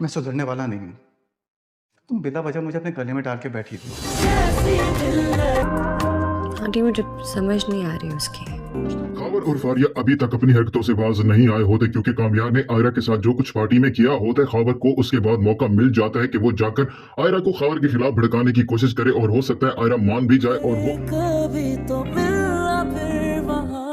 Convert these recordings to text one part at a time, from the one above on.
मैं सुधरने वाला नहीं हूँ। तुम बिला वजह मुझे अपने गले में डाल के बैठी थी। आंटी मुझे समझ नहीं आ रही उसकी। खावर और फारिया अभी तक अपनी हरकतों से बाज नहीं आए होते क्योंकि कामयार ने आयरा के साथ जो कुछ पार्टी में किया होता है, खावर को उसके बाद मौका मिल जाता है कि वो जाकर आयरा को खावर के खिलाफ भड़काने की कोशिश करे और हो सकता है आयरा मान भी जाए और वो कभी तो मिलना फिर वहाँ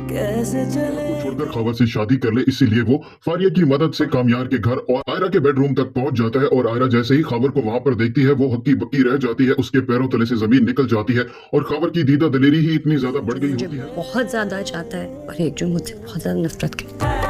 कैसे चले छोड़कर खावर से शादी कर ले। इसीलिए वो फारिया की मदद से कामयार के घर और आयरा के बेडरूम तक पहुंच जाता है और आयरा जैसे ही खावर को वहां पर देखती है वो हक्की बक्की रह जाती है, उसके पैरों तले से जमीन निकल जाती है और खावर की दीदा दिलेरी ही इतनी ज्यादा बढ़ गई मुझे होती है बहुत ज्यादा चाहता है और एक जो मुझसे बहुत ज्यादा नफरत करता है।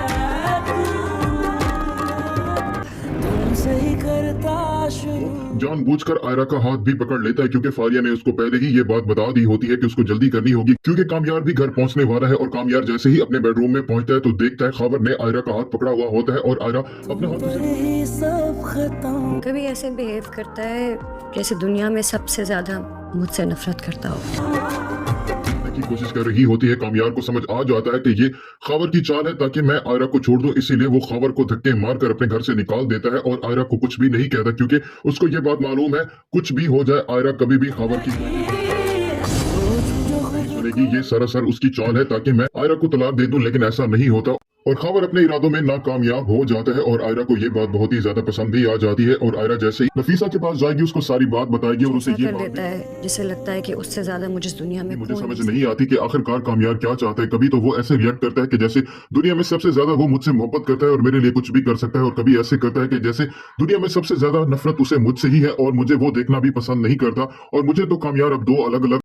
तुमसे ही करता शुरू जानबूझकर आयरा का हाथ भी पकड़ लेता है क्योंकि फारिया ने उसको पहले ही ये बात बता दी होती है कि उसको जल्दी करनी होगी क्योंकि कामयार भी घर पहुंचने वाला है। और कामयार जैसे ही अपने बेडरूम में पहुंचता है तो देखता है खावर ने आयरा का हाथ पकड़ा हुआ होता है और आयरा अपना हाथ पर ही सब खत्म कभी ऐसे बिहेव करता है जैसे दुनिया में सबसे ज्यादा मुझसे नफरत करता हो। की कोशिश कर रही होती है। कामयार को समझ आ जाता है कि ये खावर की चाल है ताकि मैं आयरा को छोड़ दूं, इसीलिए वो खावर को धक्के मारकर अपने घर से निकाल देता है और आयरा को कुछ भी नहीं कहता क्योंकि उसको ये बात मालूम है कुछ भी हो जाए आयरा कभी भी खावर की सुनेगी। ये सरासर उसकी चाल है ताकि मैं आयरा को तलाक दे दूं, लेकिन ऐसा नहीं होता और खावर अपने इरादों में नाकामयाब हो जाता है और आयरा को ये बात बहुत ही ज्यादा पसंद भी आ जाती है और आयरा जैसे ही नफीसा के पास जाएगी उसको सारी बात बताएगी और उसे ऐसा ये कर बात देता है जिसे लगता है कि उससे ज्यादा मुझे इस दुनिया में मुझे कोई समझ नहीं नहीं आती कि आखिरकार कामयार क्या चाहता है। कभी तो वो ऐसे रिएक्ट करता है कि जैसे दुनिया में सबसे ज्यादा वो मुझसे मोहब्बत करता है और मेरे लिए कुछ भी कर सकता है, और कभी ऐसे करता है कि जैसे दुनिया में सबसे ज्यादा नफरत उसे मुझसे ही है और मुझे वो देखना भी पसंद नहीं करता। और मुझे तो कामयार अब दो अलग अलग